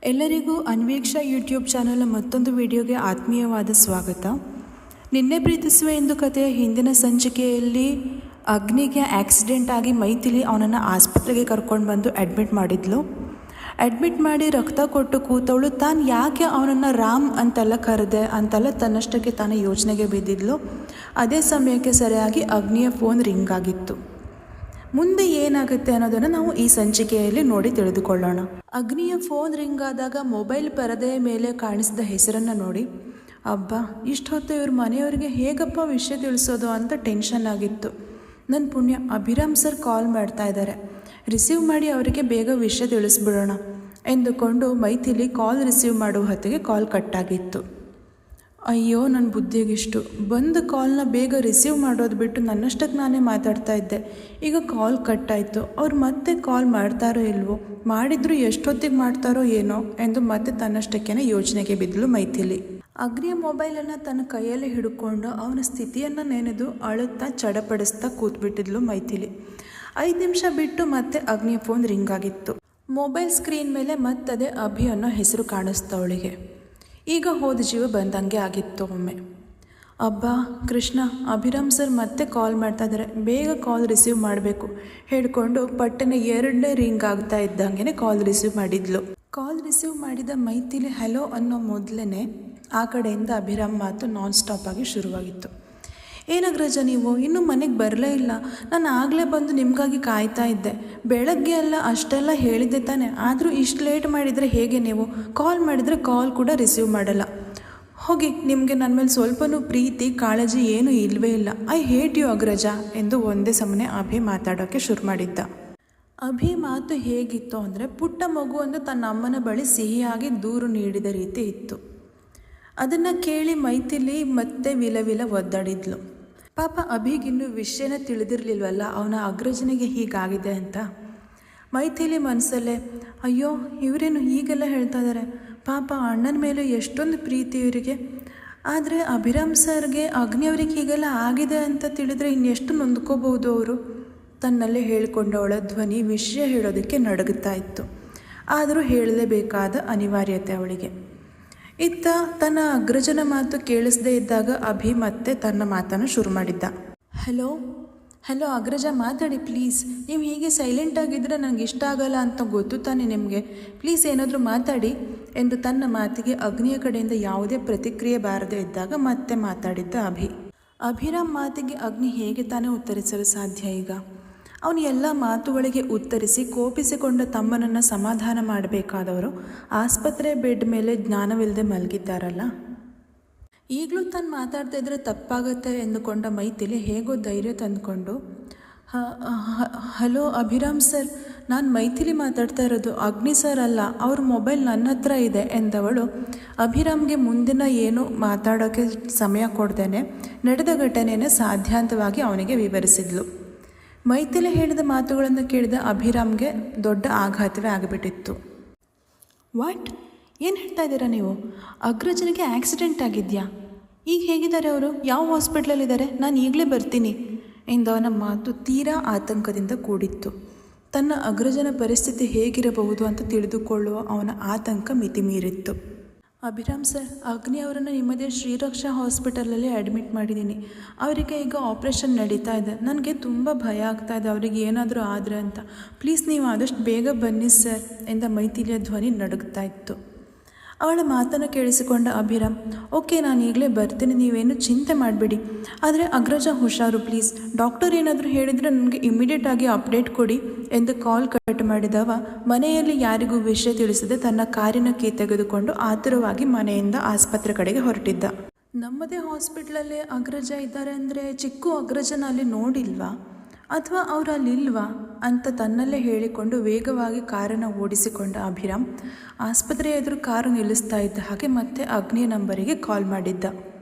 ಎಲ್ಲರಿಗೂ ಅನ್ವೇಕ್ಷಾ ಯೂಟ್ಯೂಬ್ ಚಾನಲ್ನ ಮತ್ತೊಂದು ವಿಡಿಯೋಗೆ ಆತ್ಮೀಯವಾದ ಸ್ವಾಗತ. ನಿನ್ನೆ ಪ್ರೀತಿಸುವ ಎಂದು ಕಥೆಯ ಹಿಂದಿನ ಸಂಚಿಕೆಯಲ್ಲಿ ಅಗ್ನಿಗೆ ಆಕ್ಸಿಡೆಂಟ್ ಆಗಿ ಮೈಥಿಲಿ ಅವನನ್ನು ಆಸ್ಪತ್ರೆಗೆ ಕರ್ಕೊಂಡು ಬಂದು ಅಡ್ಮಿಟ್ ಮಾಡಿದ್ಲು. ಅಡ್ಮಿಟ್ ಮಾಡಿ ರಕ್ತ ಕೊಟ್ಟು ಕೂತವಳು ತಾನು ಯಾಕೆ ಅವನನ್ನು ರಾಮ್ ಅಂತೆಲ್ಲ ಕರೆದೆ ಅಂತೆಲ್ಲ ತನ್ನಷ್ಟಕ್ಕೆ ತಾನು ಯೋಚನೆಗೆ ಬಿದ್ದಿದ್ಲು. ಅದೇ ಸಮಯಕ್ಕೆ ಸರಿಯಾಗಿ ಅಗ್ನಿಯ ಫೋನ್ ರಿಂಗ್ ಆಗಿತ್ತು. ಮುಂದೆ ಏನಾಗುತ್ತೆ ಅನ್ನೋದನ್ನು ನಾವು ಈ ಸಂಚಿಕೆಯಲ್ಲಿ ನೋಡಿ ತಿಳಿದುಕೊಳ್ಳೋಣ. ಅಗ್ನಿಯ ಫೋನ್ ರಿಂಗ್ ಆದಾಗ ಮೊಬೈಲ್ ಪರದೆಯ ಮೇಲೆ ಕಾಣಿಸಿದ ಹೆಸರನ್ನು ನೋಡಿ ಅಬ್ಬಾ ಇಷ್ಟು ಹೊತ್ತು ಇವ್ರ ಮನೆಯವರಿಗೆ ಹೇಗಪ್ಪ ವಿಷಯ ತಿಳಿಸೋದು ಅಂತ ಟೆನ್ಷನ್ ಆಗಿತ್ತು. ನನ್ನ ಪುಣ್ಯ ಅಭಿರಾಮ್ ಸರ್ ಕಾಲ್ ಮಾಡ್ತಾ ಇದ್ದಾರೆ, ರಿಸೀವ್ ಮಾಡಿ ಅವರಿಗೆ ಬೇಗ ವಿಷಯ ತಿಳಿಸ್ಬಿಡೋಣ ಎಂದುಕೊಂಡು ಮೈಥಿಲಿ ಕಾಲ್ ರಿಸೀವ್ ಮಾಡುವ ಹೊತ್ತಿಗೆ ಕಾಲ್ ಕಟ್ಟಾಗಿತ್ತು. ಅಯ್ಯೋ ನನ್ನ ಬುದ್ಧಿಗಿಷ್ಟು ಬಂದು ಕಾಲ್ನ ಬೇಗ ರಿಸೀವ್ ಮಾಡೋದು ಬಿಟ್ಟು ನನ್ನಷ್ಟಕ್ಕೆ ನಾನೇ ಮಾತಾಡ್ತಾ ಇದ್ದೆ. ಈಗ ಕಾಲ್ ಕಟ್ಟಾಯಿತು, ಅವ್ರು ಮತ್ತೆ ಕಾಲ್ ಮಾಡ್ತಾರೋ ಇಲ್ವೋ, ಮಾಡಿದ್ರು ಎಷ್ಟೊತ್ತಿಗೆ ಮಾಡ್ತಾರೋ ಏನೋ ಎಂದು ಮತ್ತೆ ತನ್ನಷ್ಟಕ್ಕೇ ಯೋಚನೆಗೆ ಬಿದ್ದಳು ಮೈಥಿಲಿ. ಅಗ್ನಿಯ ಮೊಬೈಲನ್ನು ತನ್ನ ಕೈಯಲ್ಲಿ ಹಿಡ್ಕೊಂಡು ಅವನ ಸ್ಥಿತಿಯನ್ನು ನೆನೆದು ಅಳುತ್ತಾ ಚಡಪಡಿಸ್ತಾ ಕೂತ್ಬಿಟ್ಟಿದ್ಲು ಮೈಥಿಲಿ. 5 ನಿಮಿಷ ಬಿಟ್ಟು ಮತ್ತೆ ಅಗ್ನಿಯ ಫೋನ್ ರಿಂಗ್ ಆಗಿತ್ತು. ಮೊಬೈಲ್ ಸ್ಕ್ರೀನ್ ಮೇಲೆ ಮತ್ತದೇ ಅಭಿ ಅನ್ನೋ ಹೆಸರು ಕಾಣಿಸ್ತಾ ಅವಳಿಗೆ. ಈಗ ಹೋದ ಜೀವ ಬಂದಂಗೆ ಆಗಿತ್ತು ಒಮ್ಮೆ. ಅಬ್ಬಾ ಕೃಷ್ಣ, ಅಭಿರಾಮ್ ಸರ್ ಮತ್ತೆ ಕಾಲ್ ಮಾಡ್ತಾ ಇದ್ದಾರೆ, ಬೇಗ ಕಾಲ್ ರಿಸೀವ್ ಮಾಡಬೇಕು ಹೇಳ್ಕೊಂಡು ಪಟ್ಟನೆ 2ನೇ ರಿಂಗ್ ಆಗ್ತಾ ಇದ್ದಂಗೆ ಕಾಲ್ ರಿಸೀವ್ ಮಾಡಿದ್ಲು. ಕಾಲ್ ರಿಸೀವ್ ಮಾಡಿದ ಮೈಥಿಲಿ ಹಲೋ ಅನ್ನೋ ಮೊದಲೇ ಆ ಕಡೆಯಿಂದ ಅಭಿರಾಮ್ ಮಾತು ನಾನ್ ಸ್ಟಾಪ್ ಆಗಿ ಶುರುವಾಗಿತ್ತು. ಏನಾಗ್ರಜ ನೀವು ಇನ್ನೂ ಮನೆಗೆ ಬರಲೇ ಇಲ್ಲ? ನಾನು ಆಗಲೇ ಬಂದು ನಿಮಗಾಗಿ ಕಾಯ್ತಾ ಇದ್ದೆ. ಬೆಳಗ್ಗೆ ಎಲ್ಲ ಅಷ್ಟೆಲ್ಲ ಹೇಳಿದ್ದೆ ತಾನೆ, ಆದರೂ ಇಷ್ಟು ಲೇಟ್ ಮಾಡಿದರೆ ಹೇಗೆ? ನೀವು ಕಾಲ್ ಮಾಡಿದರೆ ಕಾಲ್ ಕೂಡ ರಿಸೀವ್ ಮಾಡಲ್ಲ. ಹೋಗಿ, ನಿಮಗೆ ನನ್ನ ಮೇಲೆ ಸ್ವಲ್ಪನೂ ಪ್ರೀತಿ ಕಾಳಜಿ ಏನೂ ಇಲ್ಲವೇ ಇಲ್ಲ. ಐ ಹೇಟ್ ಯು ಅಗ್ರಜ ಎಂದು ಒಂದೇ ಸಮನೆ ಅಭಿ ಮಾತಾಡೋಕ್ಕೆ ಶುರು ಮಾಡಿದ್ದ. ಅಭಿ ಮಾತು ಹೇಗಿತ್ತು ಅಂದರೆ ಪುಟ್ಟ ಮಗುವೊಂದು ತನ್ನ ಅಮ್ಮನ ಬಳಿ ಸಿಹಿಯಾಗಿ ದೂರು ನೀಡಿದ ರೀತಿ ಇತ್ತು. ಅದನ್ನು ಕೇಳಿ ಮೈಥಿಲಿ ಮತ್ತೆ ವಿಲವಿಲ ಒದ್ದಾಡಿದ್ಲು. ಪಾಪ ಅಭಿಗಿನ್ನೂ ವಿಷಯನ ತಿಳಿದಿರಲಿಲ್ವಲ್ಲ ಅವನ ಅಗ್ರಜನಿಗೆ ಹೀಗಾಗಿದೆ ಅಂತ. ಮೈಥಿಲಿ ಮನಸ್ಸಲ್ಲೇ ಅಯ್ಯೋ ಇವರೇನು ಹೀಗೆಲ್ಲ ಹೇಳ್ತಾ ಇದ್ದಾರೆ, ಪಾಪ ಅಣ್ಣನ ಮೇಲೆ ಎಷ್ಟೊಂದು ಪ್ರೀತಿ ಇವರಿಗೆ, ಆದರೆ ಅಭಿರಾಮ್ ಸರ್ಗೆ ಅಗ್ನಿಯವ್ರಿಗೆ ಹೀಗೆಲ್ಲ ಆಗಿದೆ ಅಂತ ತಿಳಿದ್ರೆ ಇನ್ನೆಷ್ಟು ನೊಂದ್ಕೋಬಹುದು ಅವರು ತನ್ನಲ್ಲೇ ಹೇಳಿಕೊಂಡವಳ ಧ್ವನಿ ವಿಷಯ ಹೇಳೋದಕ್ಕೆ ನಡುಗುತ್ತಾ ಇತ್ತು. ಆದರೂ ಹೇಳಲೇಬೇಕಾದ ಅನಿವಾರ್ಯತೆ ಅವಳಿಗೆ. ಇತ್ತ ತನ್ನ ಅಗ್ರಜನ ಮಾತು ಕೇಳಿಸದೇ ಇದ್ದಾಗ ಅಭಿ ಮತ್ತೆ ತನ್ನ ಮಾತನ್ನು ಶುರು ಮಾಡಿದ್ದ. ಹಲೋ ಅಗ್ರಜ ಮಾತಾಡಿ ಪ್ಲೀಸ್. ನೀವು ಹೀಗೆ ಸೈಲೆಂಟಾಗಿದ್ದರೆ ನನಗೆ ಇಷ್ಟ ಆಗಲ್ಲ ಅಂತ ಗೊತ್ತು ತಾನೆ ನಿಮಗೆ. ಪ್ಲೀಸ್ ಏನಾದರೂ ಮಾತಾಡಿ ಎಂದು ತನ್ನ ಮಾತಿಗೆ ಅಗ್ನಿಯ ಕಡೆಯಿಂದ ಯಾವುದೇ ಪ್ರತಿಕ್ರಿಯೆ ಬಾರದೇ ಇದ್ದಾಗ ಮತ್ತೆ ಮಾತಾಡಿದ್ದ ಅಭಿರಾಮ್ ಮಾತಿಗೆ ಅಗ್ನಿ ಹೇಗೆ ತಾನೇ ಉತ್ತರಿಸಲು ಸಾಧ್ಯ? ಈಗ ಅವನು ಎಲ್ಲ ಮಾತುಗಳಿಗೆ ಉತ್ತರಿಸಿ ಕೋಪಿಸಿಕೊಂಡ ತಮ್ಮನನ್ನು ಸಮಾಧಾನ ಮಾಡಬೇಕಾದವರು ಆಸ್ಪತ್ರೆ ಬೆಡ್ ಮೇಲೆ ಜ್ಞಾನವಿಲ್ಲದೆ ಮಲಗಿದ್ದಾರಲ್ಲ. ಈಗಲೂ ತಾನು ಮಾತಾಡ್ತಾ ಇದ್ರೆ ತಪ್ಪಾಗುತ್ತೆ ಎಂದುಕೊಂಡ ಮೈಥಿಲಿ ಹೇಗೋ ಧೈರ್ಯ ತಂದುಕೊಂಡು ಹಲೋ ಅಭಿರಾಮ್ ಸರ್, ನಾನು ಮೈಥಿಲಿ ಮಾತಾಡ್ತಾ ಇರೋದು, ಅಗ್ನಿ ಸರ್ ಅಲ್ಲ, ಅವ್ರ ಮೊಬೈಲ್ ನನ್ನ ಹತ್ರ ಇದೆ ಎಂದವಳು ಅಭಿರಾಮ್ಗೆ ಮುಂದಿನ ಏನು ಮಾತಾಡೋಕ್ಕೆ ಸಮಯ ಕೊಡ್ದೇನೆ ನಡೆದ ಘಟನೆಯನ್ನು ಸಾಧ್ಯಾಂತವಾಗಿ ಅವನಿಗೆ ವಿವರಿಸಿದ್ಲು. ಮೈಥಿಲಿ ಹೇಳಿದ ಮಾತುಗಳನ್ನು ಕೇಳಿದ ಅಭಿರಾಮ್ಗೆ ದೊಡ್ಡ ಆಘಾತವೇ ಆಗಿಬಿಟ್ಟಿತ್ತು. ವಾಟ್? ಏನು ಹೇಳ್ತಾ ಇದ್ದೀರಾ ನೀವು? ಅಗ್ರಜನಿಗೆ ಆಕ್ಸಿಡೆಂಟ್ ಆಗಿದೆಯಾ? ಈಗ ಹೇಗಿದ್ದಾರೆ ಅವರು? ಯಾವ ಹಾಸ್ಪಿಟ್ಲಲ್ಲಿದ್ದಾರೆ? ನಾನು ಈಗಲೇ ಬರ್ತೀನಿ ಎಂದವನ ಮಾತು ತೀರಾ ಆತಂಕದಿಂದ ಕೂಡಿತ್ತು. ತನ್ನ ಅಗ್ರಜನ ಪರಿಸ್ಥಿತಿ ಹೇಗಿರಬಹುದು ಅಂತ ತಿಳಿದುಕೊಳ್ಳುವ ಅವನ ಆತಂಕ ಮಿತಿ ಮೀರಿತ್ತು. ಅಭಿರಾಮ್ ಸರ್, ಅಗ್ನಿ ಅವರನ್ನು ನಿಮ್ಮದೇ ಶ್ರೀರಕ್ಷಾ ಹಾಸ್ಪಿಟಲಲ್ಲಿ ಅಡ್ಮಿಟ್ ಮಾಡಿದ್ದೀನಿ. ಅವರಿಗೆ ಈಗ ಆಪ್ರೇಷನ್ ನಡೀತಾ ಇದೆ. ನನಗೆ ತುಂಬ ಭಯ ಆಗ್ತಾ ಇದೆ ಅವರಿಗೆ ಏನಾದರೂ ಆದರೆ ಅಂತ. ಪ್ಲೀಸ್ ನೀವು ಆದಷ್ಟು ಬೇಗ ಬನ್ನಿ ಸರ್ ಎಂದ ಮೈಥಿಲಿಯ ಧ್ವನಿ ನಡುಗ್ತಾ ಇತ್ತು. ಅವಳ ಮಾತನ್ನು ಕೇಳಿಸಿಕೊಂಡ ಅಭಿರಾಮ್ ಓಕೆ, ನಾನು ಈಗಲೇ ಬರ್ತೀನಿ, ನೀವೇನು ಚಿಂತೆ ಮಾಡಬೇಡಿ, ಆದರೆ ಅಗ್ರಜ ಹುಷಾರು ಪ್ಲೀಸ್. ಡಾಕ್ಟರ್ ಏನಾದರೂ ಹೇಳಿದರೆ ನನಗೆ ಇಮಿಡಿಯೇಟಾಗಿ ಅಪ್ಡೇಟ್ ಕೊಡಿ ಎಂದು ಕಾಲ್ ಕಟ್ ಮಾಡಿದವ ಮನೆಯಲ್ಲಿ ಯಾರಿಗೂ ವಿಷಯ ತಿಳಿಸದೆ ತನ್ನ ಕಾರಿನ ಕೀ ತೆಗೆದುಕೊಂಡು ಆತುರವಾಗಿ ಮನೆಯಿಂದ ಆಸ್ಪತ್ರೆ ಕಡೆಗೆ ಹೊರಟಿದ್ದ. ನಮ್ಮದೇ ಹಾಸ್ಪಿಟ್ಲಲ್ಲಿ ಅಗ್ರಜ ಇದ್ದಾರೆ ಅಂದರೆ ಚಿಕ್ಕ ಅಗ್ರಜನ ಅಲ್ಲಿ ನೋಡಿಲ್ವಾ ಅಥವಾ ಅವರು ಅಲ್ಲಿಲ್ವಾ ಅಂತ ತನ್ನಲ್ಲೇ ಹೇಳಿಕೊಂಡು ವೇಗವಾಗಿ ಕಾರನ್ನು ಓಡಿಸಿಕೊಂಡ ಅಭಿರಾಮ್ ಆಸ್ಪತ್ರೆಯ ಎದುರು ಕಾರು ನಿಲ್ಲಿಸ್ತಾ ಇದ್ದ ಹಾಗೆ ಮತ್ತೆ ಅಗ್ನಿಯ ನಂಬರಿಗೆ ಕಾಲ್ ಮಾಡಿದ್ದ.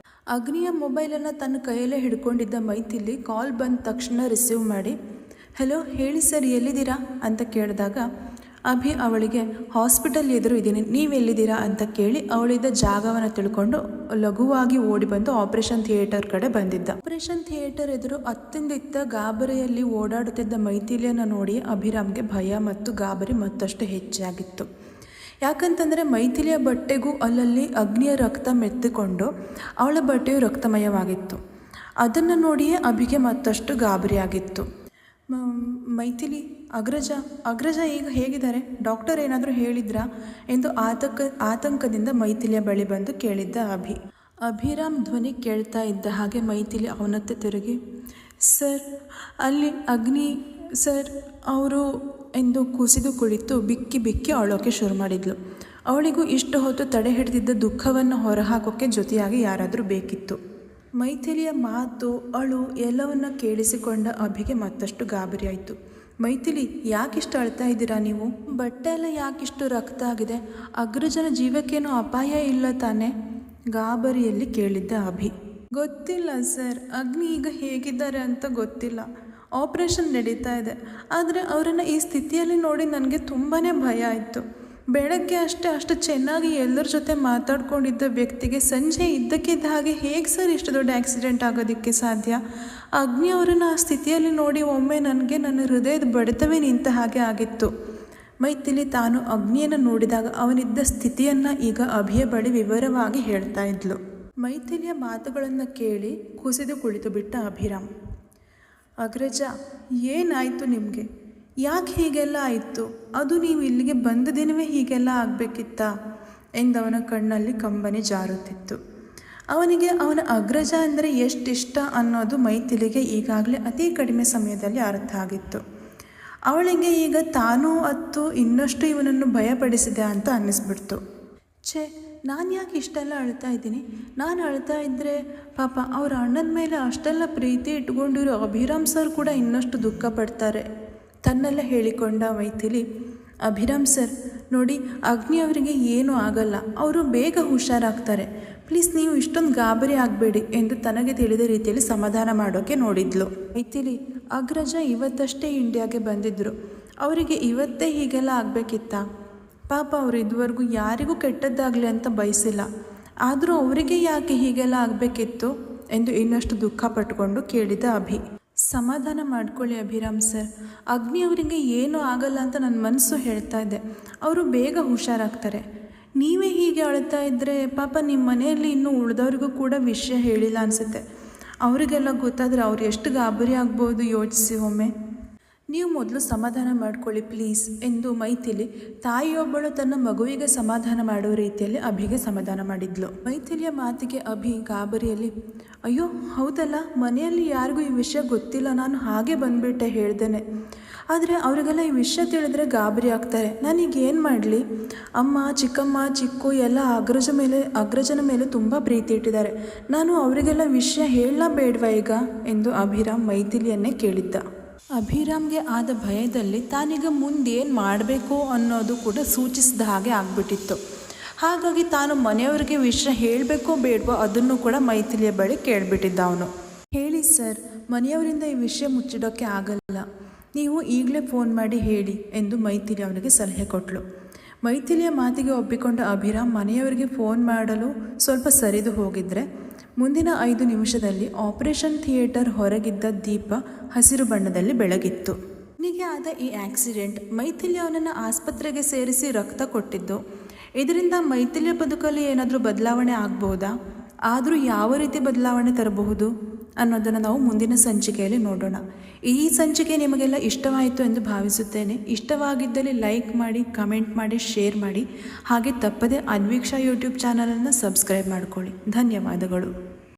ಅಗ್ನಿಯ ಮೊಬೈಲನ್ನು ತನ್ನ ಕೈಯಲ್ಲೇ ಹಿಡ್ಕೊಂಡಿದ್ದ ಮೈಥಿಲಿ ಕಾಲ್ ಬಂದ ತಕ್ಷಣ ರಿಸೀವ್ ಮಾಡಿ ಹಲೋ ಹೇಳಿ ಸರ್, ಎಲ್ಲಿದ್ದೀರಾ ಅಂತ ಕೇಳಿದಾಗ ಅಭಿ ಅವಳಿಗೆ ಹಾಸ್ಪಿಟಲ್ ಎದುರು ಇದ್ದೀನಿ, ನೀವೆಲ್ಲಿದ್ದೀರಾ ಅಂತ ಕೇಳಿ ಅವಳಿದ್ದ ಜಾಗವನ್ನು ತಿಳ್ಕೊಂಡು ಲಘುವಾಗಿ ಓಡಿ ಬಂದು ಆಪರೇಷನ್ ಥಿಯೇಟರ್ ಕಡೆ ಬಂದಿದ್ದ. ಆಪರೇಷನ್ ಥಿಯೇಟರ್ ಎದುರು ಅತ್ತಿಂದಿತ್ತ ಗಾಬರಿಯಲ್ಲಿ ಓಡಾಡುತ್ತಿದ್ದ ಮೈಥಿಲಿಯನ್ನು ನೋಡಿ ಅಭಿರಾಮ್ಗೆ ಭಯ ಮತ್ತು ಗಾಬರಿ ಮತ್ತಷ್ಟು ಹೆಚ್ಚಾಗಿತ್ತು. ಯಾಕಂತಂದರೆ ಮೈಥಿಲಿಯ ಬಟ್ಟೆಗೂ ಅಲ್ಲಲ್ಲಿ ಅಗ್ನಿಯ ರಕ್ತ ಮೆತ್ತಿಕೊಂಡು ಅವಳ ಬಟ್ಟೆಯು ರಕ್ತಮಯವಾಗಿತ್ತು. ಅದನ್ನು ನೋಡಿಯೇ ಅಭಿಗೆ ಮತ್ತಷ್ಟು ಗಾಬರಿಯಾಗಿತ್ತು. ಮೈಥಿಲಿ, ಅಗ್ರಜ ಈಗ ಹೇಗಿದ್ದಾರೆ? ಡಾಕ್ಟರ್ ಏನಾದರೂ ಹೇಳಿದ್ರಾ ಎಂದು ಆತಂಕದಿಂದ ಮೈಥಿಲಿಯ ಬಳಿ ಬಂದು ಕೇಳಿದ್ದ ಅಭಿ. ಅಭಿರಾಮ್ ಧ್ವನಿ ಕೇಳ್ತಾ ಇದ್ದ ಹಾಗೆ ಮೈಥಿಲಿ ಅವನತ್ತೆ ತಿರುಗಿ, ಸರ್, ಅಲ್ಲಿ ಅಗ್ನಿ ಸರ್ ಅವರು ಎಂದು ಕುಸಿದು ಕುಳಿತು ಬಿಕ್ಕಿ ಬಿಕ್ಕಿ ಅಳೋಕೆ ಶುರು ಮಾಡಿದ್ಲು. ಅವಳಿಗೂ ಇಷ್ಟು ಹೊತ್ತು ತಡೆ ಹಿಡಿದಿದ್ದ ದುಃಖವನ್ನು ಹೊರಹಾಕೋಕ್ಕೆ ಜೊತೆಯಾಗಿ ಯಾರಾದರೂ ಬೇಕಿತ್ತು. ಮೈಥಿಲಿಯ ಮಾತು, ಅಳು ಎಲ್ಲವನ್ನ ಕೇಳಿಸಿಕೊಂಡ ಅಭಿಗೆ ಮತ್ತಷ್ಟು ಗಾಬರಿಯಾಯಿತು. ಮೈಥಿಲಿ, ಯಾಕಿಷ್ಟು ಅಳ್ತಾ ಇದ್ದೀರಾ ನೀವು? ಬಟ್ಟೆ ಎಲ್ಲ ಯಾಕಿಷ್ಟು ರಕ್ತ ಆಗಿದೆ? ಅಗ್ರಜನ ಜೀವಕ್ಕೇನೂ ಅಪಾಯ ಇಲ್ಲ ತಾನೇ? ಗಾಬರಿಯಲ್ಲಿ ಕೇಳಿದ್ದ ಅಭಿ. ಗೊತ್ತಿಲ್ಲ ಸರ್, ಅಗ್ನಿ ಈಗ ಹೇಗಿದ್ದಾರೆ ಅಂತ ಗೊತ್ತಿಲ್ಲ. ಆಪ್ರೇಷನ್ ನಡೀತಾ ಇದೆ. ಆದರೆ ಅವರನ್ನು ಈ ಸ್ಥಿತಿಯಲ್ಲಿ ನೋಡಿ ನನಗೆ ತುಂಬಾ ಭಯ ಆಯಿತು. ಬೆಳಗ್ಗೆ ಅಷ್ಟು ಚೆನ್ನಾಗಿ ಎಲ್ಲರ ಜೊತೆ ಮಾತಾಡ್ಕೊಂಡಿದ್ದ ವ್ಯಕ್ತಿಗೆ ಸಂಜೆ ಇದ್ದಕ್ಕಿದ್ದ ಹಾಗೆ ಹೇಗೆ ಸರ್ ಇಷ್ಟು ದೊಡ್ಡ ಆಕ್ಸಿಡೆಂಟ್ ಆಗೋದಕ್ಕೆ ಸಾಧ್ಯ? ಅಗ್ನಿ ಅವರನ್ನು ಆ ಸ್ಥಿತಿಯಲ್ಲಿ ನೋಡಿ ಒಮ್ಮೆ ನನಗೆ ನನ್ನ ಹೃದಯದ ಬಡಿತವೇ ನಿಂತ ಹಾಗೆ ಆಗಿತ್ತು. ಮೈಥಿಲಿ ತಾನು ಅಗ್ನಿಯನ್ನು ನೋಡಿದಾಗ ಅವನಿದ್ದ ಸ್ಥಿತಿಯನ್ನು ಈಗ ಅಭಿಯ ಬಳಿ ವಿವರವಾಗಿ ಹೇಳ್ತಾ ಇದ್ಲು. ಮೈಥಿಲಿಯ ಮಾತುಗಳನ್ನು ಕೇಳಿ ಕುಸಿದು ಕುಳಿತು ಬಿಟ್ಟ ಅಭಿರಾಮ್. ಅಗ್ರಜ, ಏನಾಯಿತು ನಿಮಗೆ? ಯಾಕೆ ಹೀಗೆಲ್ಲ ಆಯಿತು? ಅದು ನೀವು ಇಲ್ಲಿಗೆ ಬಂದ ದಿನವೇ ಹೀಗೆಲ್ಲ ಆಗಬೇಕಿತ್ತಾ ಎಂದವನ ಕಣ್ಣಲ್ಲಿ ಕಂಬನಿ ಜಾರುತ್ತಿತ್ತು. ಅವನಿಗೆ ಅವನ ಅಗ್ರಜ ಅಂದರೆ ಎಷ್ಟಿಷ್ಟ ಅನ್ನೋದು ಮೈಥಿಲಿಗೆ ಈಗಾಗಲೇ ಅತಿ ಕಡಿಮೆ ಸಮಯದಲ್ಲಿ ಅರ್ಥ ಆಗಿತ್ತು. ಅವಳಿಗೆ ಈಗ ತಾನೂ ಅತ್ತು ಇನ್ನಷ್ಟು ಇವನನ್ನು ಭಯಪಡಿಸಿದೆ ಅಂತ ಅನ್ನಿಸ್ಬಿಡ್ತು. ನಾನು ಯಾಕೆ ಇಷ್ಟೆಲ್ಲ ಅಳ್ತಾ ಇದ್ದೀನಿ? ನಾನು ಅಳ್ತಾ ಇದ್ದರೆ ಪಾಪ ಅವ್ರ ಅಣ್ಣನ ಮೇಲೆ ಅಷ್ಟೆಲ್ಲ ಪ್ರೀತಿ ಇಟ್ಕೊಂಡಿರೋ ಅಭಿರಾಮ್ ಸರ್ ಕೂಡ ಇನ್ನಷ್ಟು ದುಃಖ ಪಡ್ತಾರೆ ತನ್ನೆಲ್ಲ ಹೇಳಿಕೊಂಡ ಮೈಥಿಲಿ. ಅಭಿರಾಮ್ ಸರ್ ನೋಡಿ, ಅಗ್ನಿ ಅವರಿಗೆ ಏನೂ ಆಗಲ್ಲ, ಅವರು ಬೇಗ ಹುಷಾರಾಗ್ತಾರೆ. ಪ್ಲೀಸ್ ನೀವು ಇಷ್ಟೊಂದು ಗಾಬರಿ ಆಗಬೇಡಿ ಎಂದು ತನಗೆ ತಿಳಿದ ರೀತಿಯಲ್ಲಿ ಸಮಾಧಾನ ಮಾಡೋಕ್ಕೆ ನೋಡಿದ್ಲು. ಮೈಥಿಲಿ, ಅಗ್ರಜ ಇವತ್ತಷ್ಟೇ ಇಂಡಿಯಾಗೆ ಬಂದಿದ್ದರು. ಅವರಿಗೆ ಇವತ್ತೇ ಹೀಗೆಲ್ಲ ಆಗಬೇಕಿತ್ತಾ? ಪಾಪ ಅವರು ಇದುವರೆಗೂ ಯಾರಿಗೂ ಕೆಟ್ಟದ್ದಾಗಲಿ ಅಂತ ಬಯಸಿಲ್ಲ. ಆದರೂ ಅವರಿಗೆ ಯಾಕೆ ಹೀಗೆಲ್ಲ ಆಗಬೇಕಿತ್ತು ಎಂದು ಇನ್ನಷ್ಟು ದುಃಖ ಪಟ್ಟುಕೊಂಡು ಕೇಳಿದ ಅಭಿ. ಸಮಾಧಾನ ಮಾಡ್ಕೊಳ್ಳಿ ಅಭಿರಾಮ್ ಸರ್, ಅಗ್ನಿ ಅವರಿಗೆ ಏನೂ ಆಗಲ್ಲ ಅಂತ ನನ್ನ ಮನಸ್ಸು ಹೇಳ್ತಾ ಇದೆ. ಅವರು ಬೇಗ ಹುಷಾರಾಗ್ತಾರೆ. ನೀವೇ ಹೀಗೆ ಅಳ್ತಾ ಇದ್ದರೆ ಪಾಪ ನಿಮ್ಮ ಮನೆಯಲ್ಲಿ ಇನ್ನೂ ಉಳಿದವ್ರಿಗೂ ಕೂಡ ವಿಷಯ ಹೇಳಿಲ್ಲ ಅನಿಸುತ್ತೆ. ಅವರಿಗೆಲ್ಲ ಗೊತ್ತಾದರೆ ಅವ್ರು ಎಷ್ಟು ಗಾಬರಿ ಆಗ್ಬೋದು ಯೋಚಿಸಿ ಒಮ್ಮೆ. ನೀವು ಮೊದಲು ಸಮಾಧಾನ ಮಾಡ್ಕೊಳ್ಳಿ ಪ್ಲೀಸ್ ಎಂದು ಮೈಥಿಲಿ ತಾಯಿಯೊಬ್ಬಳು ತನ್ನ ಮಗುವಿಗೆ ಸಮಾಧಾನ ಮಾಡುವ ರೀತಿಯಲ್ಲಿ ಅಭಿಗೆ ಸಮಾಧಾನ ಮಾಡಿದ್ಲು. ಮೈಥಿಲಿಯ ಮಾತಿಗೆ ಅಭಿ ಗಾಬರಿಯಲ್ಲಿ, ಅಯ್ಯೋ ಹೌದಲ್ಲ, ಮನೆಯಲ್ಲಿ ಯಾರಿಗೂ ಈ ವಿಷಯ ಗೊತ್ತಿಲ್ಲ, ನಾನು ಹಾಗೆ ಬಂದುಬಿಟ್ಟೆ ಹೇಳ್ದೇನೆ. ಆದರೆ ಅವರಿಗೆಲ್ಲ ಈ ವಿಷಯ ತಿಳಿದ್ರೆ ಗಾಬರಿ ಆಗ್ತಾರೆ. ನಾನೀಗೇನು ಮಾಡಲಿ? ಅಮ್ಮ, ಚಿಕ್ಕಮ್ಮ, ಚಿಕ್ಕು ಎಲ್ಲ ಅಗ್ರಜನ ಮೇಲೆ ತುಂಬ ಪ್ರೀತಿ ಇಟ್ಟಿದ್ದಾರೆ. ನಾನು ಅವರಿಗೆಲ್ಲ ವಿಷಯ ಹೇಳಲಾ ಬೇಡವಾ ಈಗ ಎಂದು ಅಭಿರಾಮ್ ಮೈಥಿಲಿಯನ್ನೇ ಕೇಳಿದ್ದ. ಅಭಿರಾಮ್ಗೆ ಆದ ಭಯದಲ್ಲಿ ತಾನೀಗ ಮುಂದೇನು ಮಾಡಬೇಕು ಅನ್ನೋದು ಕೂಡ ಸೂಚಿಸಿದ ಹಾಗೆ ಆಗ್ಬಿಟ್ಟಿತ್ತು. ಹಾಗಾಗಿ ತಾನು ಮನೆಯವರಿಗೆ ವಿಷಯ ಹೇಳಬೇಕೋ ಬೇಡವೋ ಅದನ್ನು ಕೂಡ ಮೈಥಿಲಿಯ ಬಳಿ ಕೇಳಿಬಿಟ್ಟಿದ್ದ ಅವನು. ಹೇಳಿ ಸರ್, ಮನೆಯವರಿಂದ ಈ ವಿಷಯ ಮುಚ್ಚಿಡೋಕ್ಕೆ ಆಗಲ್ಲ, ನೀವು ಈಗಲೇ ಫೋನ್ ಮಾಡಿ ಹೇಳಿ ಎಂದು ಮೈಥಿಲಿ ಅವನಿಗೆ ಸಲಹೆ ಕೊಟ್ಟಳು. ಮೈಥಿಲಿಯ ಮಾತಿಗೆ ಒಪ್ಪಿಕೊಂಡ ಅಭಿರಾಮ್ ಮನೆಯವರಿಗೆ ಫೋನ್ ಮಾಡಲು ಸ್ವಲ್ಪ ಸರಿದು ಹೋಗಿದ್ರೆ ಮುಂದಿನ 5 ನಿಮಿಷದಲ್ಲಿ ಆಪರೇಷನ್ ಥಿಯೇಟರ್ ಹೊರಗಿದ್ದ ದೀಪ ಹಸಿರು ಬಣ್ಣದಲ್ಲಿ ಬೆಳಗಿತ್ತು. ಅವನಿಗೆ ಆದ ಈ ಆಕ್ಸಿಡೆಂಟ್ ಮೈಥಿಲಿ ಅವನನ್ನು ಆಸ್ಪತ್ರೆಗೆ ಸೇರಿಸಿ ರಕ್ತ ಕೊಟ್ಟಿದ್ದು. ಇದರಿಂದ ಮೈಥಿಲಿಯ ಬದುಕಲ್ಲಿ ಏನಾದರೂ ಬದಲಾವಣೆ ಆಗ್ಬೋದಾ? ಆದರೂ ಯಾವ ರೀತಿ ಬದಲಾವಣೆ ತರಬಹುದು ಅನ್ನೋದನ್ನು ನಾವು ಮುಂದಿನ ಸಂಚಿಕೆಯಲ್ಲಿ ನೋಡೋಣ. ಈ ಸಂಚಿಕೆ ನಿಮಗೆಲ್ಲ ಇಷ್ಟವಾಯಿತು ಎಂದು ಭಾವಿಸುತ್ತೇನೆ. ಇಷ್ಟವಾಗಿದ್ದಲ್ಲಿ ಲೈಕ್ ಮಾಡಿ, ಕಮೆಂಟ್ ಮಾಡಿ, ಶೇರ್ ಮಾಡಿ. ಹಾಗೆ ತಪ್ಪದೆ ಅನ್ವೀಕ್ಷಾ ಯೂಟ್ಯೂಬ್ ಚಾನಲನ್ನು ಸಬ್ಸ್ಕ್ರೈಬ್ ಮಾಡಿಕೊಳ್ಳಿ. ಧನ್ಯವಾದಗಳು.